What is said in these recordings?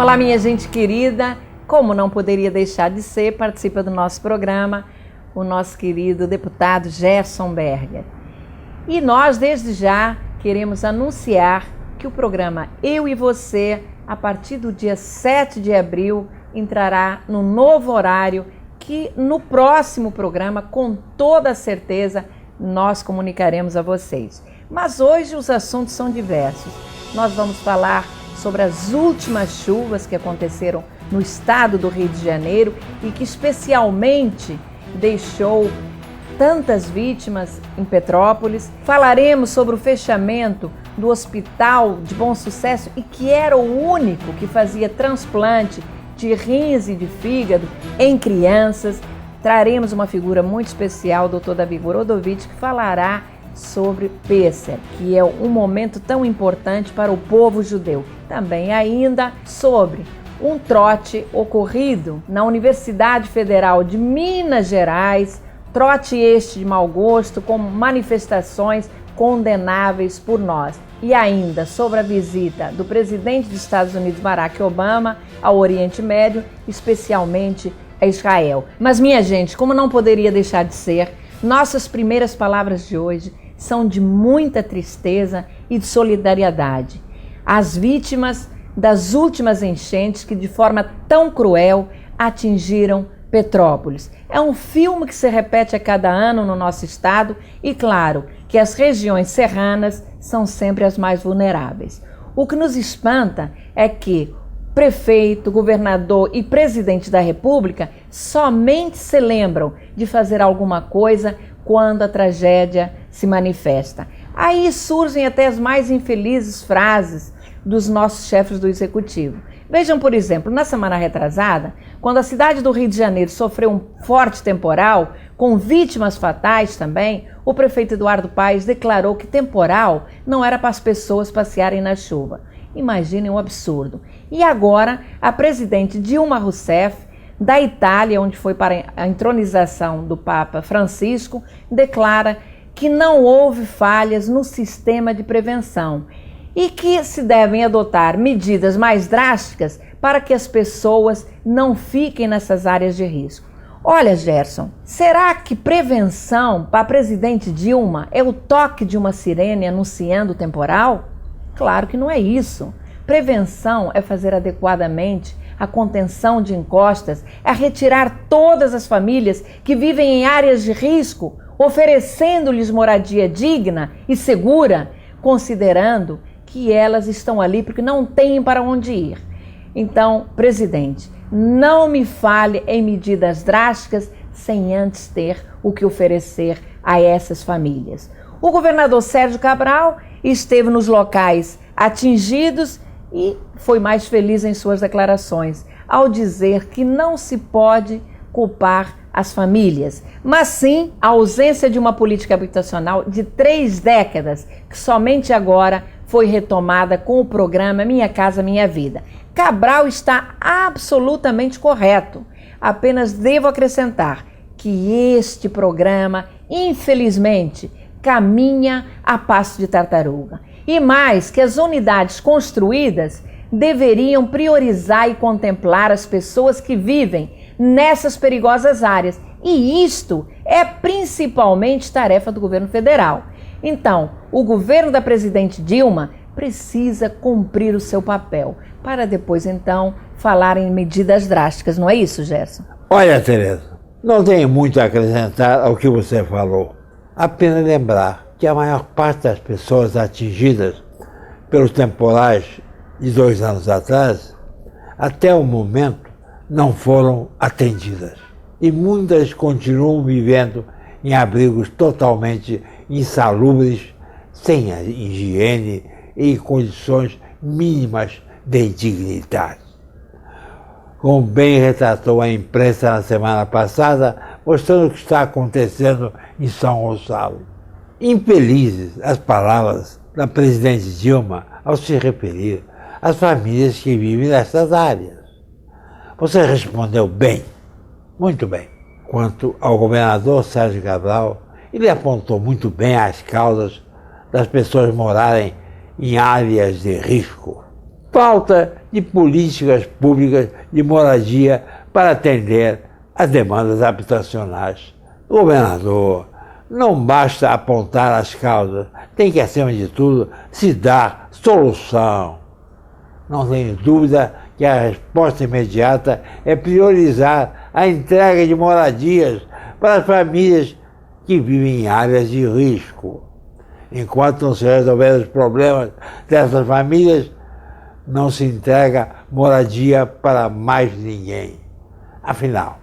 Olá, minha gente querida, como não poderia deixar de ser, participa do nosso programa o nosso querido deputado Gerson Berger. E nós, desde já, queremos anunciar que o programa Eu e Você, a partir do dia 7 de abril, entrará no novo horário que no próximo programa, com toda certeza, nós comunicaremos a vocês. Mas hoje os assuntos são diversos. Nós vamos falar sobre as últimas chuvas que aconteceram no estado do Rio de Janeiro e que especialmente deixou tantas vítimas em Petrópolis. Falaremos sobre o fechamento do Hospital de Bom Sucesso e que era o único que fazia transplante de rins e de fígado em crianças. Traremos uma figura muito especial, o Dr. Davi Gorodovitch, que falará sobre Pêssar, que é um momento tão importante para o povo judeu. Também ainda sobre um trote ocorrido na Universidade Federal de Minas Gerais, trote este de mau gosto, com manifestações condenáveis por nós. E ainda sobre a visita do presidente dos Estados Unidos, Barack Obama, ao Oriente Médio, especialmente a Israel. Mas, minha gente, como não poderia deixar de ser, nossas primeiras palavras de hoje são de muita tristeza e de solidariedade. As vítimas das últimas enchentes que de forma tão cruel atingiram Petrópolis. É um filme que se repete a cada ano no nosso estado e, claro, que as regiões serranas são sempre as mais vulneráveis. O que nos espanta é que prefeito, governador e presidente da República somente se lembram de fazer alguma coisa quando a tragédia se manifesta. Aí surgem até as mais infelizes frases dos nossos chefes do executivo. Vejam, por exemplo, na semana retrasada, quando a cidade do Rio de Janeiro sofreu um forte temporal, com vítimas fatais também, o prefeito Eduardo Paes declarou que temporal não era para as pessoas passearem na chuva. Imaginem o absurdo. E agora, a presidente Dilma Rousseff, da Itália, onde foi para a entronização do Papa Francisco, declara que não houve falhas no sistema de prevenção e que se devem adotar medidas mais drásticas para que as pessoas não fiquem nessas áreas de risco. Olha, Gerson, será que prevenção para a presidente Dilma é o toque de uma sirene anunciando o temporal? Claro que não é isso. Prevenção é fazer adequadamente a contenção de encostas, é retirar todas as famílias que vivem em áreas de risco, oferecendo-lhes moradia digna e segura, considerando que elas estão ali porque não têm para onde ir. Então, presidente, não me fale em medidas drásticas sem antes ter o que oferecer a essas famílias. O governador Sérgio Cabral esteve nos locais atingidos e foi mais feliz em suas declarações, ao dizer que não se pode culpar as famílias, mas sim a ausência de uma política habitacional de 3 décadas, que somente agora foi retomada com o programa Minha Casa Minha Vida. Cabral está absolutamente correto. Apenas devo acrescentar que este programa, infelizmente, caminha a passo de tartaruga. E mais, que as unidades construídas deveriam priorizar e contemplar as pessoas que vivem nessas perigosas áreas. E isto é principalmente tarefa do governo federal. Então, o governo da presidente Dilma precisa cumprir o seu papel, para depois, então, falar em medidas drásticas. Não é isso, Gerson? Olha, Tereza, não tenho muito a acrescentar ao que você falou. Apenas lembrar que a maior parte das pessoas atingidas pelos temporais de 2 anos atrás, até o momento, não foram atendidas. E muitas continuam vivendo em abrigos totalmente insalubres, sem a higiene e condições mínimas de dignidade. Como bem retratou a imprensa na semana passada, mostrando o que está acontecendo em São Gonçalo. Infelizes as palavras da presidente Dilma ao se referir às famílias que vivem nessas áreas. Você respondeu bem, muito bem. Quanto ao governador Sérgio Cabral, ele apontou muito bem as causas das pessoas morarem em áreas de risco. falta de políticas públicas de moradia para atender às demandas habitacionais. Governador, não basta apontar as causas, tem que, acima de tudo, se dar solução. Não tenho dúvida que a resposta imediata é priorizar a entrega de moradias para as famílias que vivem em áreas de risco. Enquanto não se resolver os problemas dessas famílias, não se entrega moradia para mais ninguém. Afinal,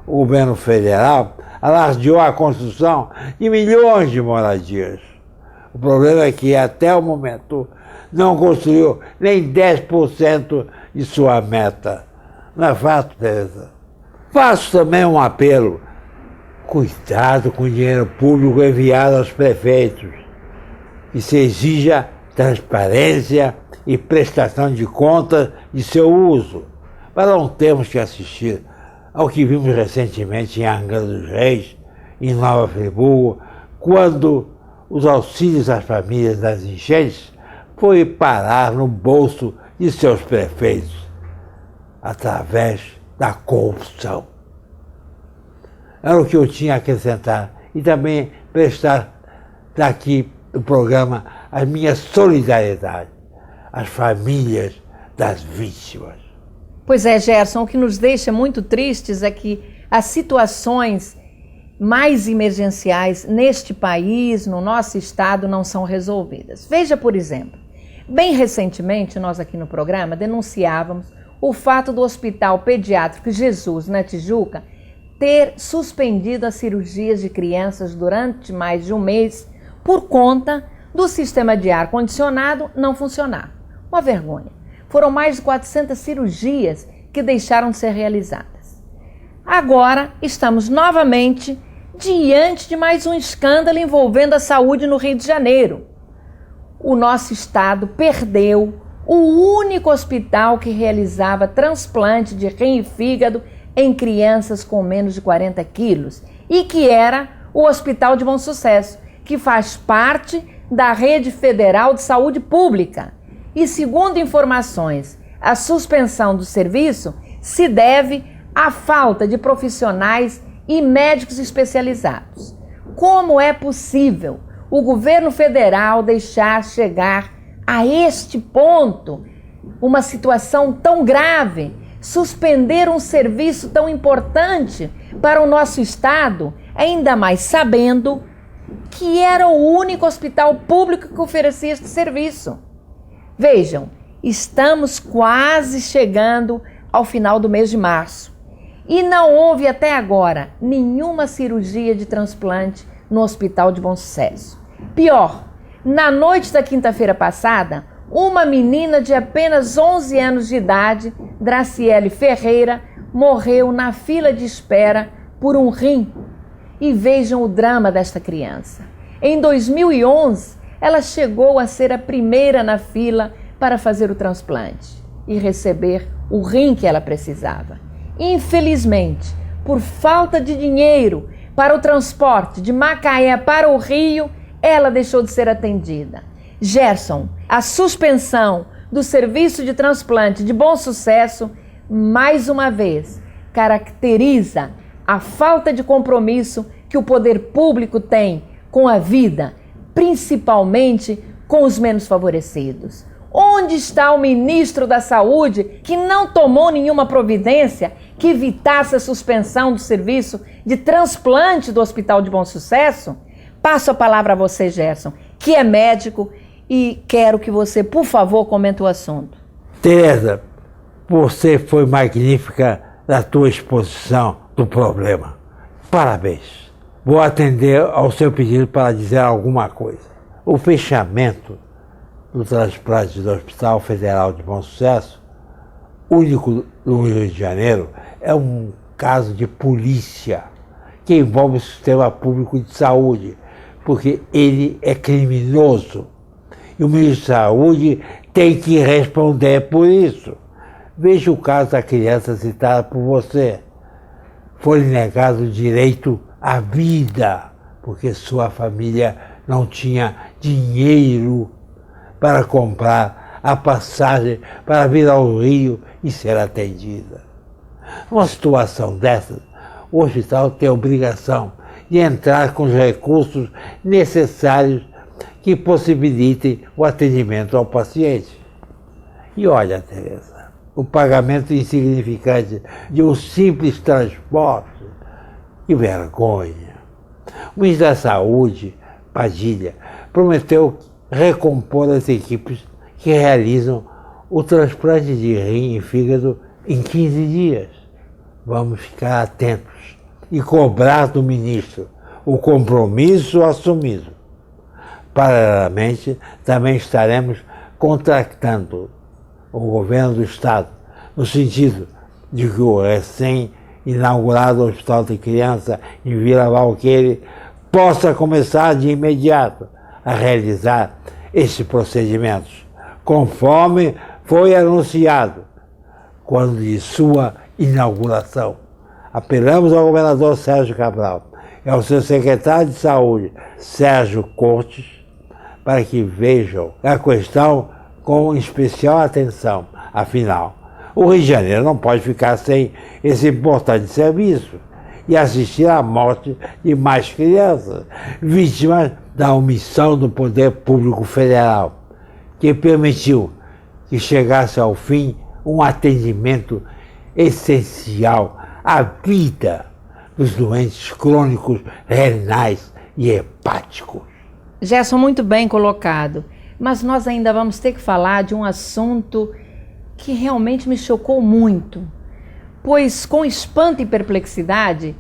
o governo federal alardeou a construção de milhões de moradias. O problema é que, até o momento, não construiu nem 10% de sua meta. Não é fato, Tereza? Faço também um apelo. Cuidado com o dinheiro público enviado aos prefeitos. Que se exija transparência e prestação de contas de seu uso, para não termos que assistir ao que vimos recentemente em Angra dos Reis, em Nova Friburgo, quando os auxílios às famílias das enchentes foi parar no bolso de seus prefeitos, através da corrupção. Era o que eu tinha a acrescentar e também prestar daqui do programa a minha solidariedade às famílias das vítimas. Pois é, Gerson, o que nos deixa muito tristes é que as situações mais emergenciais neste país, no nosso estado, não são resolvidas. Veja, por exemplo, bem recentemente, nós aqui no programa denunciávamos o fato do Hospital Pediátrico Jesus, na Tijuca, ter suspendido as cirurgias de crianças durante mais de um mês por conta do sistema de ar-condicionado não funcionar. Uma vergonha. Foram mais de 400 cirurgias que deixaram de ser realizadas. Agora estamos novamente diante de mais um escândalo envolvendo a saúde no Rio de Janeiro. O nosso estado perdeu o único hospital que realizava transplante de rim e fígado em crianças com menos de 40 quilos e que era o Hospital de Bom Sucesso, que faz parte da Rede Federal de Saúde Pública. E, segundo informações, a suspensão do serviço se deve à falta de profissionais e médicos especializados. Como é possível o governo federal deixar chegar a este ponto, uma situação tão grave, suspender um serviço tão importante para o nosso estado, ainda mais sabendo que era o único hospital público que oferecia este serviço? Vejam, estamos quase chegando ao final do mês de março e não houve até agora nenhuma cirurgia de transplante no Hospital de Bom Sucesso. Pior, na noite da quinta-feira passada, uma menina de apenas 11 anos de idade, Draciele Ferreira, morreu na fila de espera por um rim. E vejam o drama desta criança. Em 2011, ela chegou a ser a primeira na fila para fazer o transplante e receber o rim que ela precisava. Infelizmente, por falta de dinheiro para o transporte de Macaé para o Rio, ela deixou de ser atendida. Gerson, a suspensão do serviço de transplante de Bom Sucesso, mais uma vez, caracteriza a falta de compromisso que o poder público tem com a vida, principalmente com os menos favorecidos. Onde está o ministro da Saúde que não tomou nenhuma providência que evitasse a suspensão do serviço de transplante do Hospital de Bom Sucesso? Passo a palavra a você, Gerson, que é médico, e quero que você, por favor, comente o assunto. Tereza, você foi magnífica na tua exposição do problema. Parabéns. Vou atender ao seu pedido para dizer alguma coisa. O fechamento do transplante do Hospital Federal de Bom Sucesso, único no Rio de Janeiro, é um caso de polícia que envolve o sistema público de saúde, porque ele é criminoso. E o ministro da Saúde tem que responder por isso. Veja o caso da criança citada por você. Foi negado o direito à vida, porque sua família não tinha dinheiro para comprar a passagem para vir ao Rio e ser atendida. Numa situação dessas, o hospital tem a obrigação de entrar com os recursos necessários que possibilitem o atendimento ao paciente. E olha, Tereza, o pagamento insignificante de um simples transporte, que vergonha. O ministro da Saúde, Padilha, prometeu recompor as equipes que realizam o transplante de rim e fígado em 15 dias. Vamos ficar atentos e cobrar do ministro o compromisso assumido. Paralelamente, também estaremos contratando o governo do Estado, no sentido de que o recém-inaugurado Hospital de Criança em Vila Valqueire possa começar de imediato a realizar estes procedimentos, conforme foi anunciado quando de sua inauguração. Apelamos ao governador Sérgio Cabral e ao seu secretário de Saúde, Sérgio Cortes, para que vejam a questão com especial atenção. Afinal, o Rio de Janeiro não pode ficar sem esse importante serviço e assistir à morte de mais crianças, vítimas da omissão do poder público federal, que permitiu que chegasse ao fim um atendimento essencial à vida dos doentes crônicos renais e hepáticos. Gerson, muito bem colocado, mas nós ainda vamos ter que falar de um assunto que realmente me chocou muito, pois com espanto e perplexidade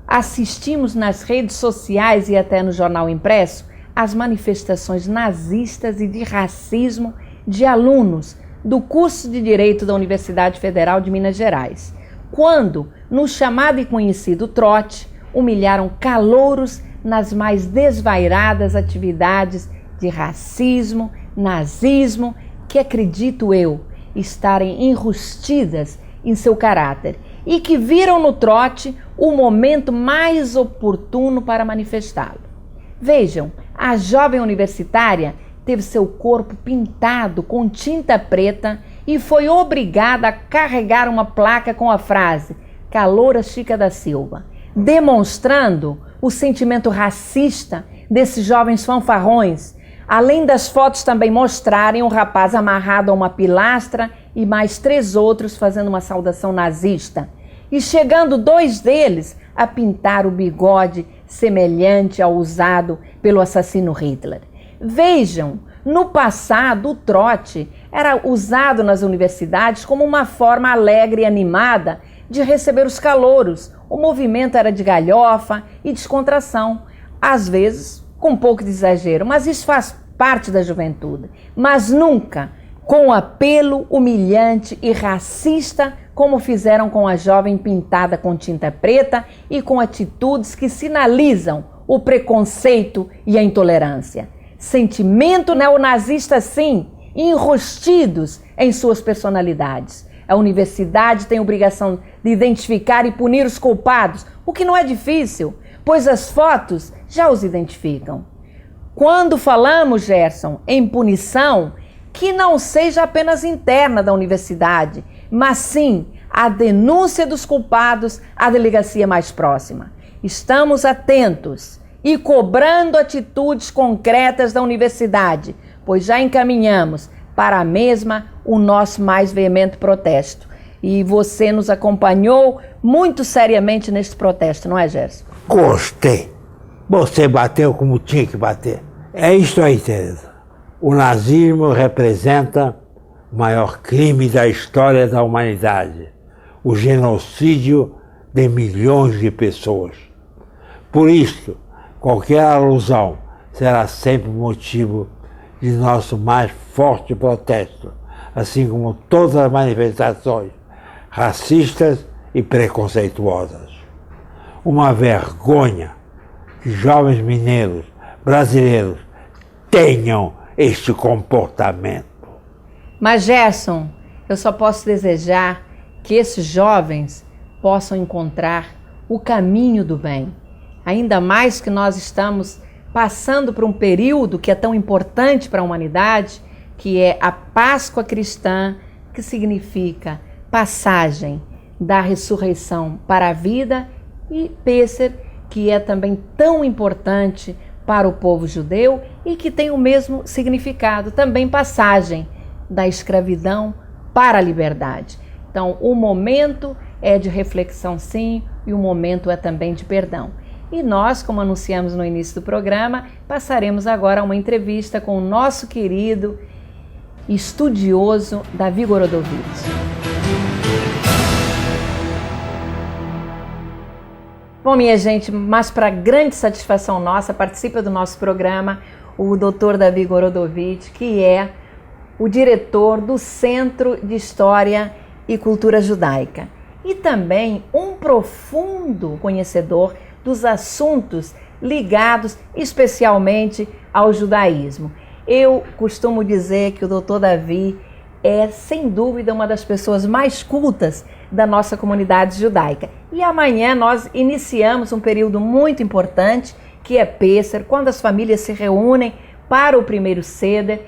assistimos nas redes sociais e até no jornal impresso as manifestações nazistas e de racismo de alunos do curso de Direito da Universidade Federal de Minas Gerais, quando, no chamado e conhecido trote, humilharam calouros nas mais desvairadas atividades de racismo, nazismo, que acredito eu estarem enrustidas em seu caráter e que viram no trote o momento mais oportuno para manifestá-lo. Vejam, a jovem universitária teve seu corpo pintado com tinta preta e foi obrigada a carregar uma placa com a frase Caloura Chica da Silva, demonstrando o sentimento racista desses jovens fanfarrões, além das fotos também mostrarem um rapaz amarrado a uma pilastra e mais 3 outros fazendo uma saudação nazista, e chegando 2 deles a pintar o bigode semelhante ao usado pelo assassino Hitler. Vejam, no passado o trote era usado nas universidades como uma forma alegre e animada de receber os calouros. O movimento era de galhofa e descontração, às vezes com um pouco de exagero, mas isso faz parte da juventude. Mas nunca com apelo humilhante e racista como fizeram com a jovem pintada com tinta preta e com atitudes que sinalizam o preconceito e a intolerância. Sentimento neonazista, sim, enrustidos em suas personalidades. A universidade tem a obrigação de identificar e punir os culpados, o que não é difícil, pois as fotos já os identificam. Quando falamos, Gerson, em punição, que não seja apenas interna da universidade, mas sim a denúncia dos culpados à delegacia mais próxima. Estamos atentos e cobrando atitudes concretas da universidade, pois já encaminhamos para a mesma o nosso mais veemente protesto. E você nos acompanhou muito seriamente neste protesto, não é, Gerson? Gostei. Você bateu como tinha que bater. É isso aí, Tereza. O nazismo representa o maior crime da história da humanidade, o genocídio de milhões de pessoas. Por isso, qualquer alusão será sempre motivo de nosso mais forte protesto, assim como todas as manifestações racistas e preconceituosas. Uma vergonha que jovens mineiros, brasileiros, tenham este comportamento. Mas, Gerson, eu só posso desejar que esses jovens possam encontrar o caminho do bem. Ainda mais que nós estamos passando por um período que é tão importante para a humanidade, que é a Páscoa cristã, que significa passagem da ressurreição para a vida, e Pêssar, que é também tão importante para o povo judeu e que tem o mesmo significado, também passagem da escravidão para a liberdade. Então, o momento é de reflexão, sim, e o momento é também de perdão. E nós, como anunciamos no início do programa, passaremos agora a uma entrevista com o nosso querido estudioso Davi Gorodovic. Bom, minha gente, mas para grande satisfação nossa, participa do nosso programa o Dr. Davi Gorodovic, que é o diretor do Centro de História e Cultura Judaica e também um profundo conhecedor dos assuntos ligados especialmente ao judaísmo. Eu costumo dizer que o Dr. Davi é, sem dúvida, uma das pessoas mais cultas da nossa comunidade judaica. E amanhã nós iniciamos um período muito importante, que é Pêssar, quando as famílias se reúnem para o primeiro Seder.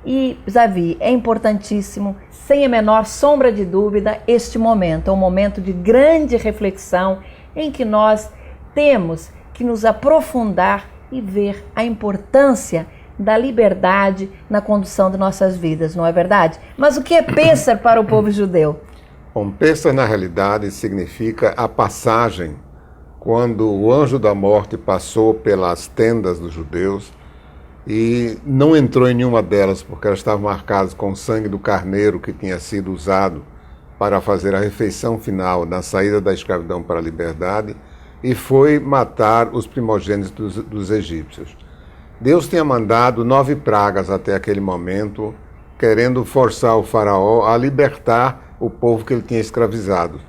E, Davi, é importantíssimo, sem a menor sombra de dúvida, este momento. É um momento de grande reflexão em que nós temos que nos aprofundar e ver a importância da liberdade na condução de nossas vidas, não é verdade? Mas o que é Pêssar para o povo judeu? Bom, Pêssar na realidade significa a passagem, quando o anjo da morte passou pelas tendas dos judeus e não entrou em nenhuma delas porque elas estavam marcadas com o sangue do carneiro que tinha sido usado para fazer a refeição final na saída da escravidão para a liberdade, e foi matar os primogênitos dos egípcios. Deus tinha mandado 9 pragas até aquele momento, querendo forçar o faraó a libertar o povo que ele tinha escravizado.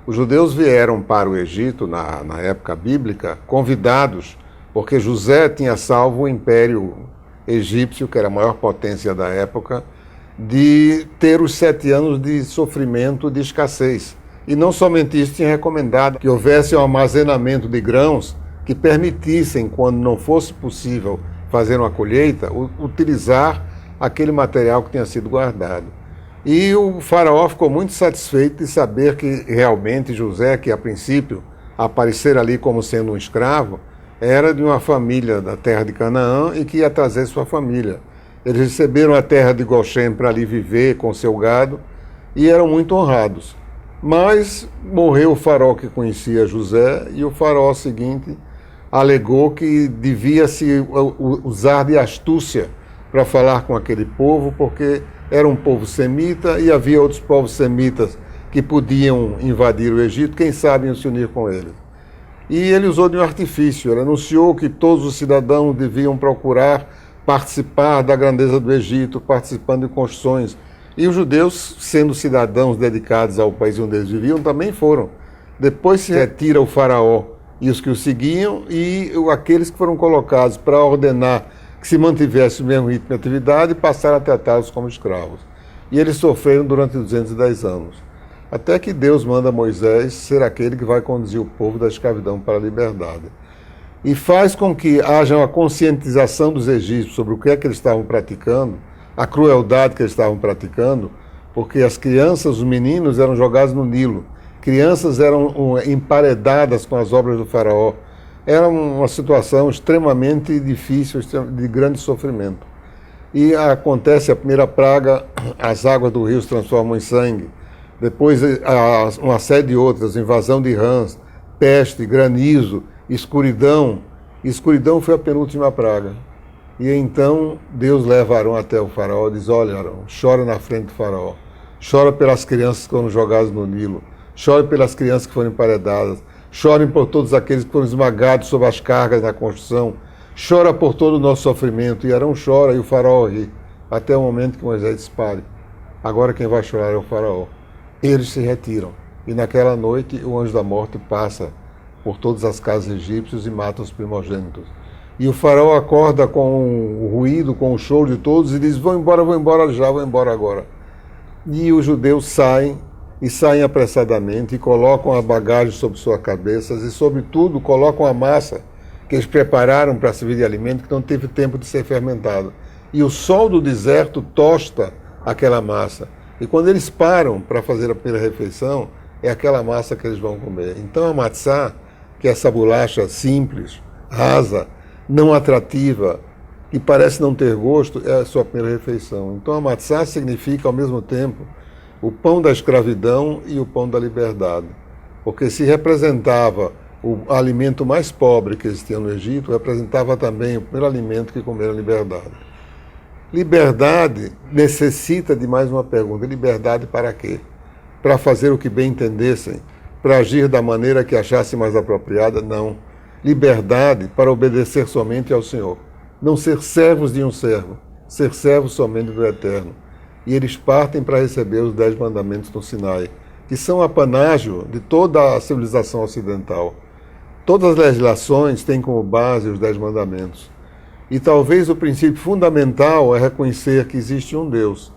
Os judeus vieram para o Egito, na época bíblica, convidados, porque José tinha salvo o Império Egípcio, que era a maior potência da época, de ter os 7 anos de sofrimento, de escassez. E não somente isso, tinha recomendado que houvesse um armazenamento de grãos que permitissem, quando não fosse possível fazer uma colheita, utilizar aquele material que tinha sido guardado. E o faraó ficou muito satisfeito de saber que realmente José, que a princípio aparecer ali como sendo um escravo, era de uma família da terra de Canaã e que ia trazer sua família. Eles receberam a terra de Goshen para ali viver com seu gado e eram muito honrados. Mas morreu o faraó que conhecia José, e o faraó seguinte alegou que devia-se usar de astúcia para falar com aquele povo, porque era um povo semita e havia outros povos semitas que podiam invadir o Egito, quem sabe se unir com eles. E ele usou de um artifício, ele anunciou que todos os cidadãos deviam procurar participar da grandeza do Egito, participando de construções. E os judeus, sendo cidadãos dedicados ao país onde eles viviam, também foram. Depois se retira o faraó e os que o seguiam, e aqueles que foram colocados para ordenar que se mantivesse o mesmo ritmo de atividade passaram a tratá-los como escravos. E eles sofreram durante 210 anos. Até que Deus manda Moisés ser aquele que vai conduzir o povo da escravidão para a liberdade. E faz com que haja uma conscientização dos egípcios sobre o que é que eles estavam praticando, a crueldade que eles estavam praticando, porque as crianças, os meninos, eram jogados no Nilo. Crianças eram emparedadas com as obras do faraó. Era uma situação extremamente difícil, de grande sofrimento. E acontece a primeira praga, as águas do rio se transformam em sangue. Depois, uma série de outras, invasão de rãs, peste, granizo, escuridão. Escuridão foi a penúltima praga. E então Deus leva Arão até o faraó e diz: olha, Arão, chora na frente do faraó. Chora pelas crianças que foram jogadas no Nilo. Chore pelas crianças que foram emparedadas. Chorem por todos aqueles que foram esmagados sob as cargas da construção. Chora por todo o nosso sofrimento. E Arão chora e o faraó ri. Até o momento que Moisés dispare. Agora quem vai chorar é o faraó. Eles se retiram. E naquela noite o anjo da morte passa por todas as casas egípcias e mata os primogênitos. E o faraó acorda com o ruído, com o choro de todos e diz: vou embora já, vou embora agora. E os judeus saem, e saem apressadamente, e colocam a bagagem sobre suas cabeças, e sobretudo colocam a massa que eles prepararam para servir de alimento, que não teve tempo de ser fermentada. e o sol do deserto tosta aquela massa. E quando eles param para fazer a primeira refeição, é aquela massa que eles vão comer. Então a matzá, que é essa bolacha simples, rasa, não atrativa, que parece não ter gosto, é a sua primeira refeição. Então a matzá significa ao mesmo tempo o pão da escravidão e o pão da liberdade. Porque se representava o alimento mais pobre que existia no Egito, representava também o primeiro alimento que comeram a liberdade. Liberdade necessita de mais uma pergunta. Liberdade para quê? Para fazer o que bem entendessem? Para agir da maneira que achassem mais apropriada? Não. Liberdade para obedecer somente ao Senhor. Não ser servos de um servo, ser servos somente do Eterno. E eles partem para receber os 10 mandamentos no Sinai, que são apanágio de toda a civilização ocidental. Todas as legislações têm como base os 10 mandamentos. E talvez o princípio fundamental é reconhecer que existe um Deus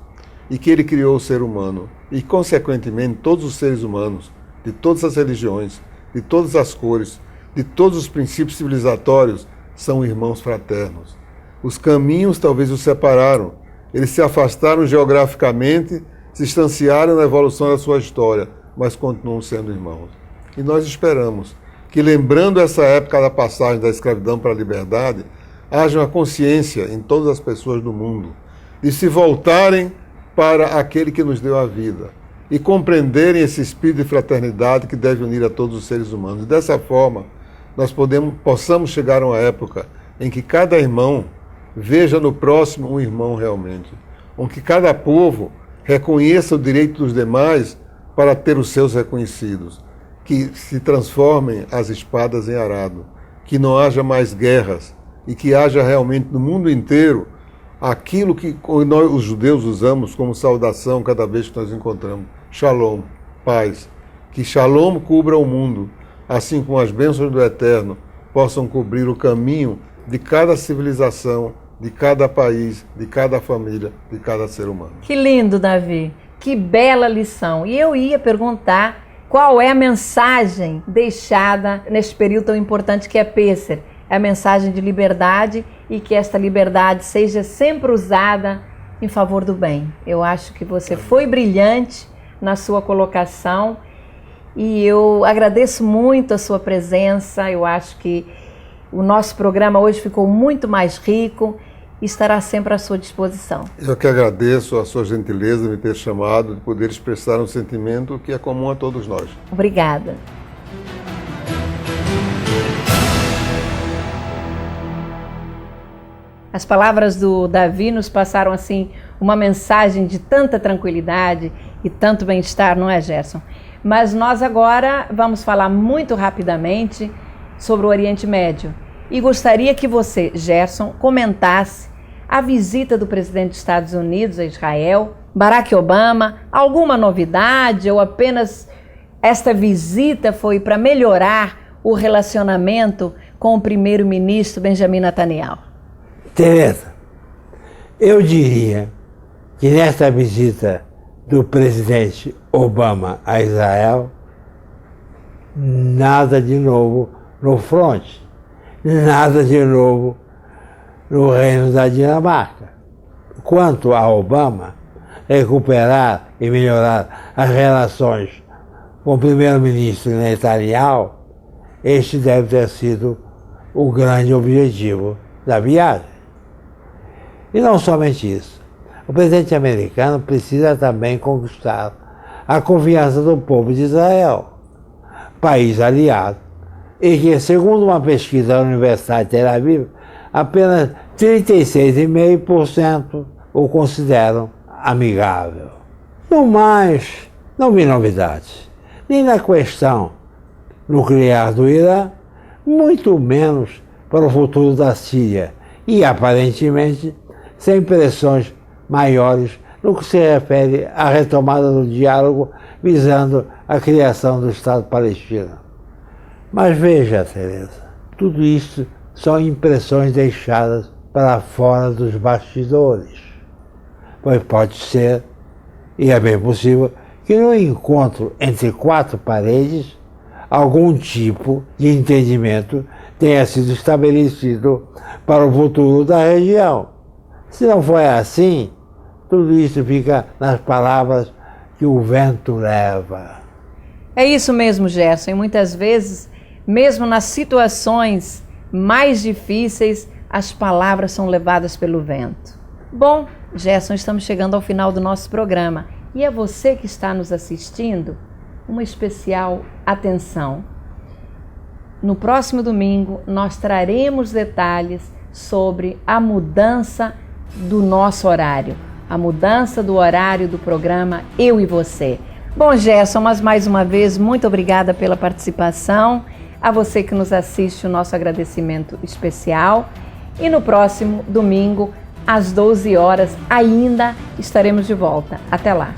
e que Ele criou o ser humano. E, consequentemente, todos os seres humanos, de todas as religiões, de todas as cores, de todos os princípios civilizatórios, são irmãos fraternos. Os caminhos talvez os separaram. Eles se afastaram geograficamente, se distanciaram na evolução da sua história, mas continuam sendo irmãos. E nós esperamos que, lembrando essa época da passagem da escravidão para a liberdade, haja uma consciência em todas as pessoas do mundo de se voltarem para aquele que nos deu a vida e compreenderem esse espírito de fraternidade que deve unir a todos os seres humanos. E dessa forma, nós possamos chegar a uma época em que cada irmão veja no próximo um irmão realmente, em que cada povo reconheça o direito dos demais para ter os seus reconhecidos, que se transformem as espadas em arado, que não haja mais guerras e que haja realmente no mundo inteiro aquilo que nós, os judeus, usamos como saudação cada vez que nós encontramos. Shalom, paz. Que Shalom cubra o mundo, assim como as bênçãos do Eterno possam cobrir o caminho de cada civilização, de cada país, de cada família, de cada ser humano. Que lindo, Davi. Que bela lição. E eu ia perguntar qual é a mensagem deixada neste período tão importante que é Pêssar. É a mensagem de liberdade e que esta liberdade seja sempre usada em favor do bem. Eu acho que você foi brilhante na sua colocação e eu agradeço muito a sua presença. Eu acho que o nosso programa hoje ficou muito mais rico e estará sempre à sua disposição. Eu que agradeço a sua gentileza de me ter chamado, de poder expressar um sentimento que é comum a todos nós. Obrigada. As palavras do Davi nos passaram assim uma mensagem de tanta tranquilidade e tanto bem-estar, não é, Gerson? Mas nós agora vamos falar muito rapidamente sobre o Oriente Médio. E gostaria que você, Gerson, comentasse a visita do presidente dos Estados Unidos a Israel, Barack Obama, alguma novidade ou apenas esta visita foi para melhorar o relacionamento com o primeiro-ministro Benjamin Netanyahu? Tereza, eu diria que nesta visita do presidente Obama a Israel, nada de novo no fronte, nada de novo no reino da Dinamarca. Quanto a Obama, recuperar e melhorar as relações com o primeiro-ministro Netanyahu, este deve ter sido o grande objetivo da viagem. E não somente isso. O presidente americano precisa também conquistar a confiança do povo de Israel, país aliado, e que, segundo uma pesquisa da Universidade de Tel Aviv, apenas 36,5% o consideram amigável. No mais, não vi novidades, nem na questão nuclear do Irã, muito menos para o futuro da Síria, e aparentemente sem pressões maiores no que se refere à retomada do diálogo visando a criação do Estado palestino. Mas veja, Tereza, tudo isso são impressões deixadas para fora dos bastidores. Pois pode ser, e é bem possível, que no encontro entre 4 paredes, algum tipo de entendimento tenha sido estabelecido para o futuro da região, Se não for assim, tudo isso fica nas palavras que o vento leva. É isso mesmo, Gerson. E muitas vezes, mesmo nas situações mais difíceis, as palavras são levadas pelo vento. Bom, Gerson, estamos chegando ao final do nosso programa. E é você que está nos assistindo, uma especial atenção. No próximo domingo, nós traremos detalhes sobre a mudança do nosso horário, a mudança do horário do programa Eu e Você. Bom, Gerson, mas mais uma vez, muito obrigada pela participação. A você que nos assiste, o nosso agradecimento especial. E no próximo domingo, às 12 horas, ainda estaremos de volta. Até lá!